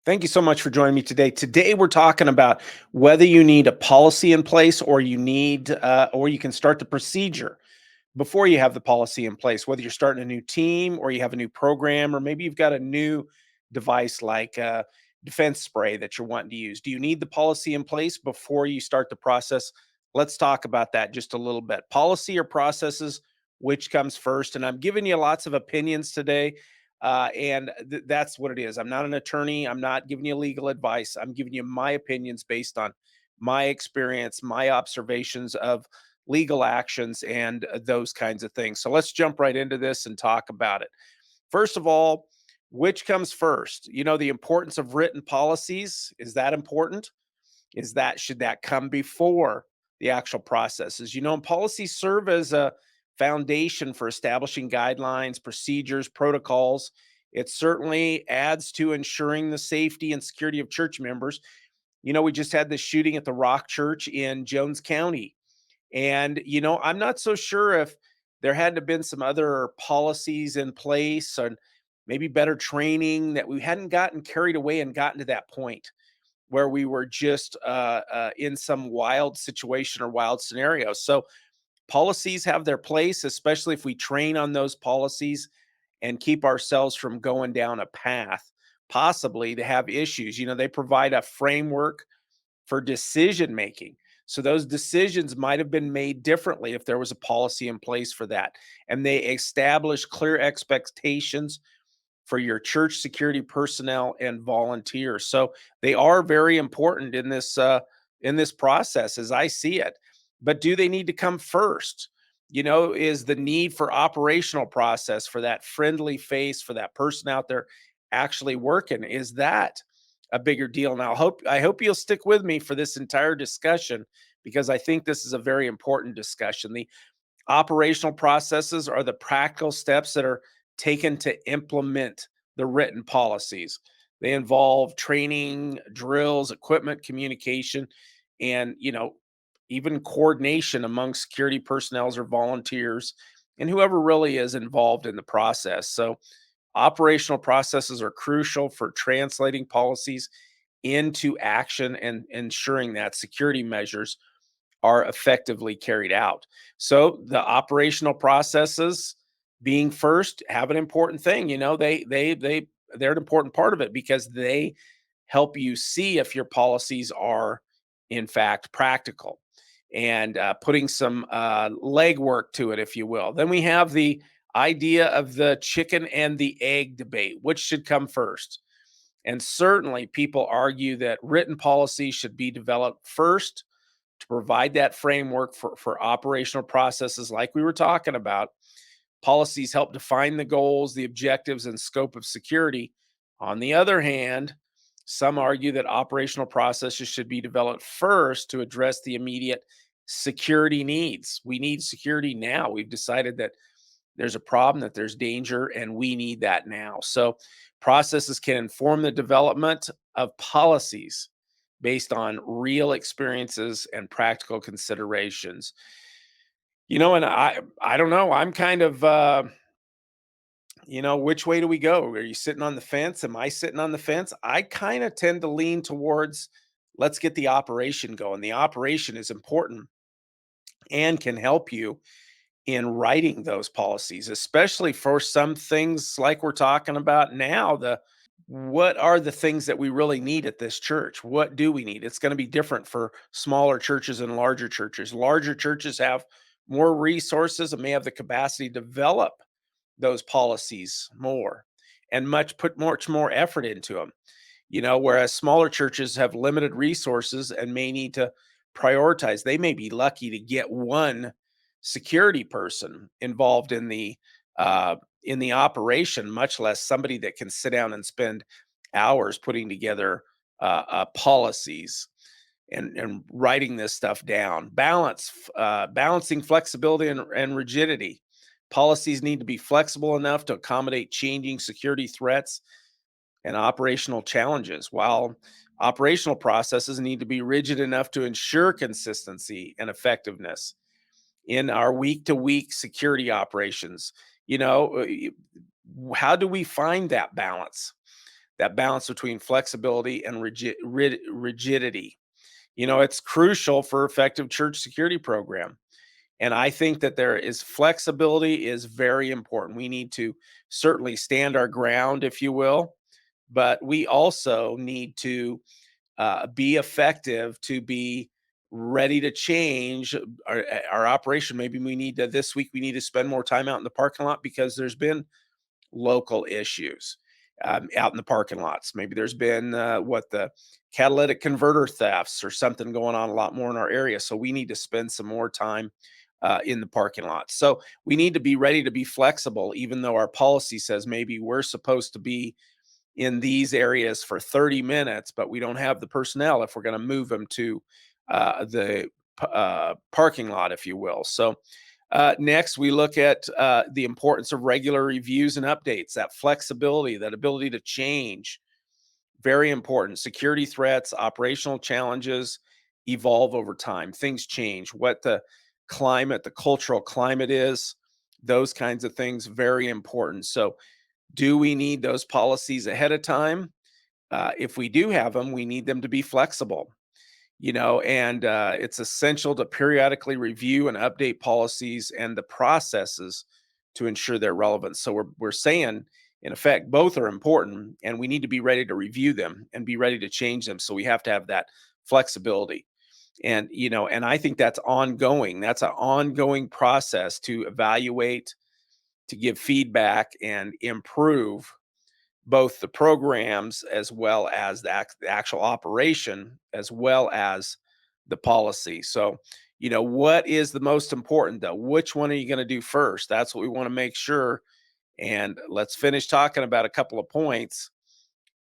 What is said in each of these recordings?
Thank you so much for joining me today. Today, we're talking about whether you need a policy in place or you can start the procedure before you have the policy in place, whether you're starting a new team or you have a new program, or maybe you've got a new device like defense spray that you're wanting to use. Do you need the policy in place before you start the process? Let's talk about that just a little bit. Policy or processes, which comes first? And I'm giving you lots of opinions today. That's what it is. I'm not an attorney. I'm not giving you legal advice. I'm giving you my opinions based on my experience, my observations of legal actions, and those kinds of things. So let's jump right into this and talk about it. First of all, which comes first? The importance of written policies. Is that important? Should that come before the actual processes? And policies serve as a foundation for establishing guidelines, procedures, protocols. It certainly adds to ensuring the safety and security of church members. We just had this shooting at the Rock Church in Jones County, and, I'm not so sure if there hadn't have been some other policies in place and maybe better training, that we hadn't gotten carried away and gotten to that point where we were just in some wild situation or wild scenario. So policies have their place, especially if we train on those policies and keep ourselves from going down a path possibly to have issues. They provide a framework for decision making. So those decisions might have been made differently if there was a policy in place for that. And they establish clear expectations for your church security personnel and volunteers. So they are very important in this process as I see it. But do they need to come first? Is the need for operational process, for that friendly face, for that person out there actually working, is that a bigger deal? Now, I hope you'll stick with me for this entire discussion, because I think this is a very important discussion. The operational processes are the practical steps that are taken to implement the written policies. They involve training, drills, equipment, communication, and even coordination among security personnel or volunteers and whoever really is involved in the process. So operational processes are crucial for translating policies into action and ensuring that security measures are effectively carried out. So the operational processes being first have an important thing. They're an important part of it because they help you see if your policies are in fact practical, and putting some legwork to it, if you will. Then we have the idea of the chicken and the egg debate. Which should come first? And certainly people argue that written policy should be developed first to provide that framework for operational processes like we were talking about. Policies help define the goals, the objectives, and scope of security. On the other hand, some argue that operational processes should be developed first to address the immediate security needs. We need security now. We've decided that there's a problem, that there's danger, and we need that now. So, processes can inform the development of policies based on real experiences and practical considerations. And I don't know. I'm kind of which way do we go? Are you sitting on the fence? Am I sitting on the fence? I kind of tend to lean towards, let's get the operation going. The operation is important and can help you in writing those policies, especially for some things like we're talking about now. The What are the things that we really need at this church? What do we need? It's going to be different for smaller churches and larger churches. Larger churches have more resources and may have the capacity to develop those policies more and much more effort into them. Whereas smaller churches have limited resources and may need to prioritize. They may be lucky to get one security person involved in the operation, much less somebody that can sit down and spend hours putting together policies and writing this stuff down. Balancing flexibility and rigidity. Policies need to be flexible enough to accommodate changing security threats and operational challenges, while operational processes need to be rigid enough to ensure consistency and effectiveness in our week to week security operations. How do we find that balance? that balance between flexibility and rigidity. It's crucial for effective church security program. And I think that there is flexibility is very important. We need to certainly stand our ground, if you will, but we also need to be effective, to be ready to change our operation. Maybe we need to, this week, we need to spend more time out in the parking lot because there's been local issues out in the parking lots. Maybe there's been the catalytic converter thefts or something going on a lot more in our area. So we need to spend some more time in the parking lot. So we need to be ready to be flexible, even though our policy says maybe we're supposed to be in these areas for 30 minutes, but we don't have the personnel if we're going to move them to the parking lot, if you will. So next, we look at the importance of regular reviews and updates, that flexibility, that ability to change. Very important. Security threats, operational challenges evolve over time. Things change. What the climate, the cultural climate is, those kinds of things, very important. So, do we need those policies ahead of time? If we do have them, we need them to be flexible, and it's essential to periodically review and update policies and the processes to ensure their relevance. So we're saying, in effect, both are important, and we need to be ready to review them and be ready to change them. So we have to have that flexibility, and I think that's ongoing. That's an ongoing process to evaluate, to give feedback, and improve both the programs as well as the actual operation as well as the policy. So, what is the most important though? Which one are you going to do first? That's what we want to make sure. And let's finish talking about a couple of points,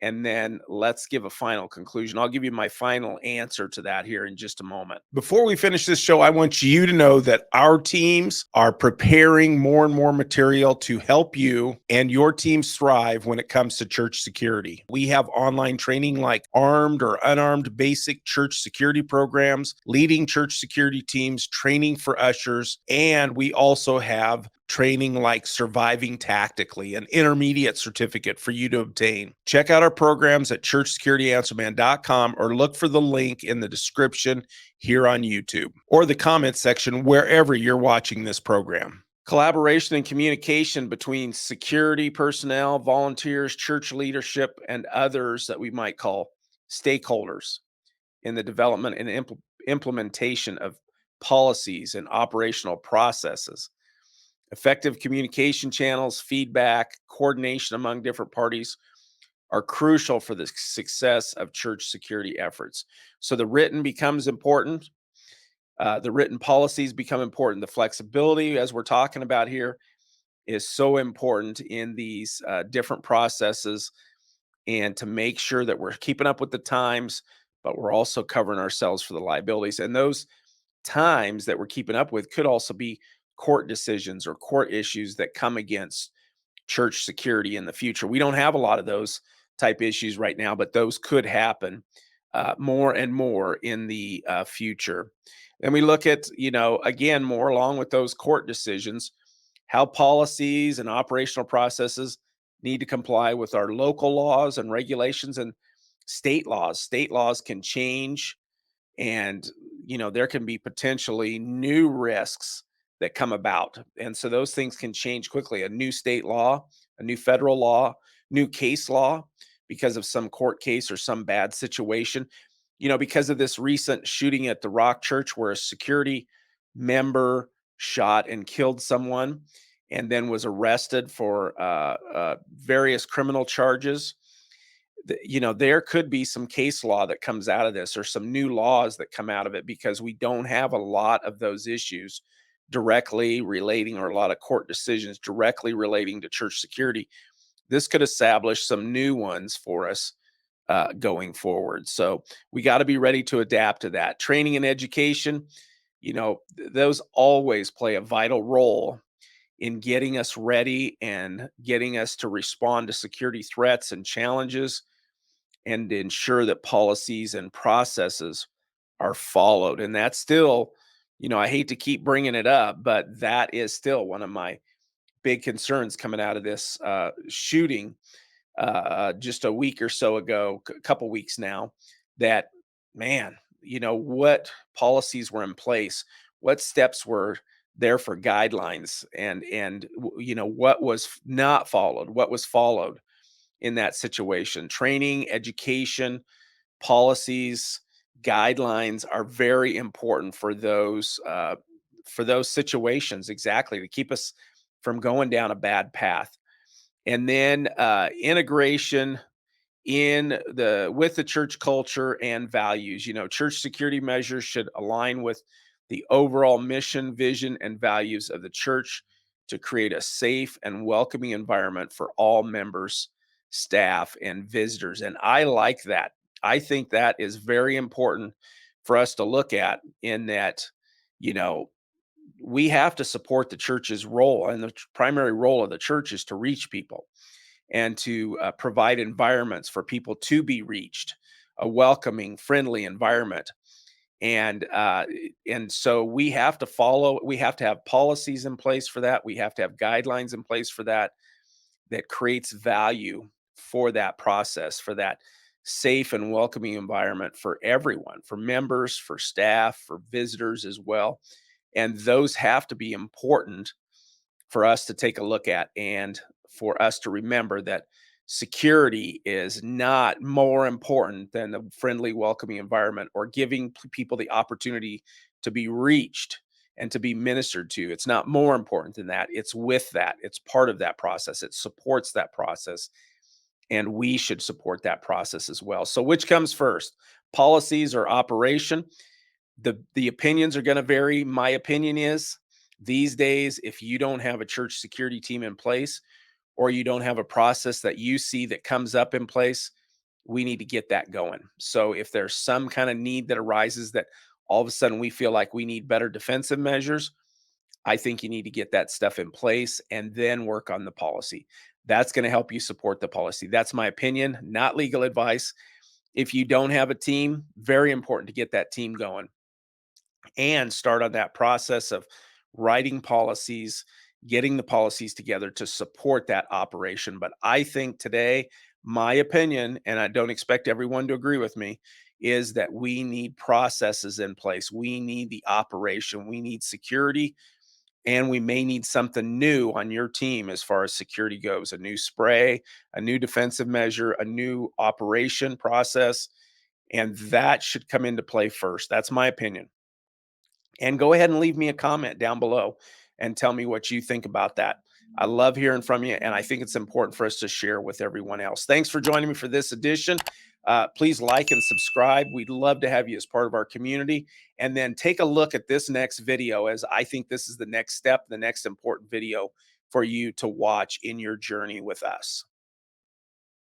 and then let's give a final conclusion. I'll give you my final answer to that here in just a moment. Before we finish this show, I want you to know that our teams are preparing more and more material to help you and your teams thrive when it comes to church security. We have online training like armed or unarmed basic church security programs, leading church security teams, training for ushers, and we also have training like surviving tactically, an intermediate certificate for you to obtain. Check out our programs at churchsecurityanswerman.com or look for the link in the description here on YouTube or the comment section wherever you're watching this program. Collaboration and communication between security personnel, volunteers, church leadership, and others that we might call stakeholders in the development and implementation of policies and operational processes. Effective communication channels, feedback, coordination among different parties are crucial for the success of church security efforts. So the written becomes important. The written policies become important. The flexibility, as we're talking about here, is so important in these different processes, and to make sure that we're keeping up with the times, but we're also covering ourselves for the liabilities. And those times that we're keeping up with could also be court decisions or court issues that come against church security in the future. We don't have a lot of those type issues right now, but those could happen more and more in the future. And we look at, again, more along with those court decisions, how policies and operational processes need to comply with our local laws and regulations and state laws. State laws can change, and there can be potentially new risks that come about, and so those things can change quickly. A new state law, a new federal law, new case law, because of some court case or some bad situation, because of this recent shooting at the Rock Church where a security member shot and killed someone and then was arrested for various criminal charges. There could be some case law that comes out of this, or some new laws that come out of it, because we don't have a lot of those issues directly relating, or a lot of court decisions directly relating to church security. This could establish some new ones for us going forward. So we got to be ready to adapt to that. Training and education, those always play a vital role in getting us ready and getting us to respond to security threats and challenges, and to ensure that policies and processes are followed. And that's still, I hate to keep bringing it up, but that is still one of my big concerns coming out of this shooting just a week or so ago, a couple weeks now, that man, what policies were in place, what steps were there for guidelines, and what was not followed, what was followed in that situation. Training, education, policies, guidelines are very important for those situations, exactly, to keep us from going down a bad path. And then integration in the with the church culture and values. Church security measures should align with the overall mission, vision, and values of the church to create a safe and welcoming environment for all members, staff, and visitors. And I like that. I think that is very important for us to look at, in that, you know, we have to support the church's role, and the primary role of the church is to reach people and to provide environments for people to be reached, a welcoming, friendly environment. And so we have to follow. We have to have policies in place for that. We have to have guidelines in place for that, that creates value for that process, for that safe and welcoming environment for everyone, for members, for staff, for visitors as well. And those have to be important for us to take a look at, and for us to remember that security is not more important than the friendly, welcoming environment, or giving people the opportunity to be reached and to be ministered to. It's not more important than that. It's with that, it's part of that process, it supports that process. And we should support that process as well. So, which comes first, policies or operation? The opinions are going to vary. My opinion is, these days, if you don't have a church security team in place, or you don't have a process that you see that comes up in place, we need to get that going. So if there's some kind of need that arises, that all of a sudden we feel like we need better defensive measures, I think you need to get that stuff in place and then work on the policy. That's going to help you support the policy. That's my opinion, not legal advice. If you don't have a team, very important to get that team going and start on that process of writing policies, getting the policies together to support that operation. But I think today, my opinion, and I don't expect everyone to agree with me, is that we need processes in place. We need the operation, we need security, and we may need something new on your team as far as security goes, a new spray, a new defensive measure, a new operation process. And that should come into play first. That's my opinion. And go ahead and leave me a comment down below and tell me what you think about that. I love hearing from you, and I think it's important for us to share with everyone else. Thanks for joining me for this edition. Please like and subscribe. We'd love to have you as part of our community. And then take a look at this next video, as I think this is the next step, the next important video for you to watch in your journey with us.